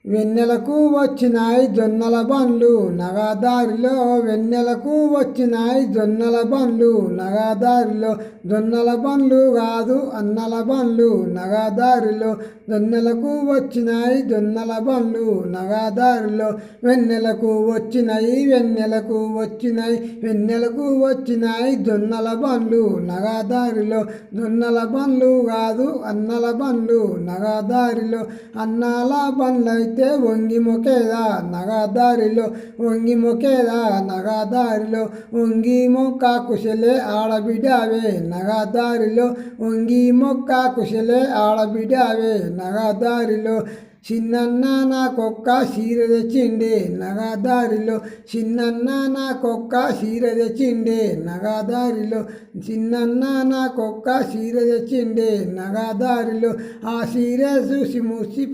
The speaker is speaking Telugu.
వెన్నెలకు వచ్చినాయి జొన్నల బండ్లు నగదారిలో, వెన్నెలకు వచ్చినాయి జొన్నల బండ్లు నగదారిలో, జొన్నల బండ్లు కాదు అన్నల బండ్లు నగదారిలో, జొన్నెలకు వచ్చినాయి జొన్నల బండ్లు నగదారిలో, వెన్నెలకు వచ్చినాయి వెన్నెలకు వచ్చినాయి వెన్నెలకు వచ్చినాయి జొన్నల బండ్లు నగదారిలో, జొన్నల బండ్లు కాదు అన్నల బండ్లు నగదారిలో, అన్నాల బండ్లైతే వంగి మొకేదా నగదారిలో, వంగి మొకేదా నగదారిలో, వంగి మొక్క కుశలే ఆడబిడ్డావే నగదారిలో, వంగి మొక్క కుశలే ఆడబిడ్డావే నగదారిలో, చిన్నన్న నాకొక్క చీర తెచ్చిండే నగదారిలో, చిన్నన్న నాకొక్క చీర తెచ్చిండే నగదారిలో, చిన్నన్న నాకొక్క చీర తెచ్చిండే నగదారిలో, ఆ చీర చూసి ముసి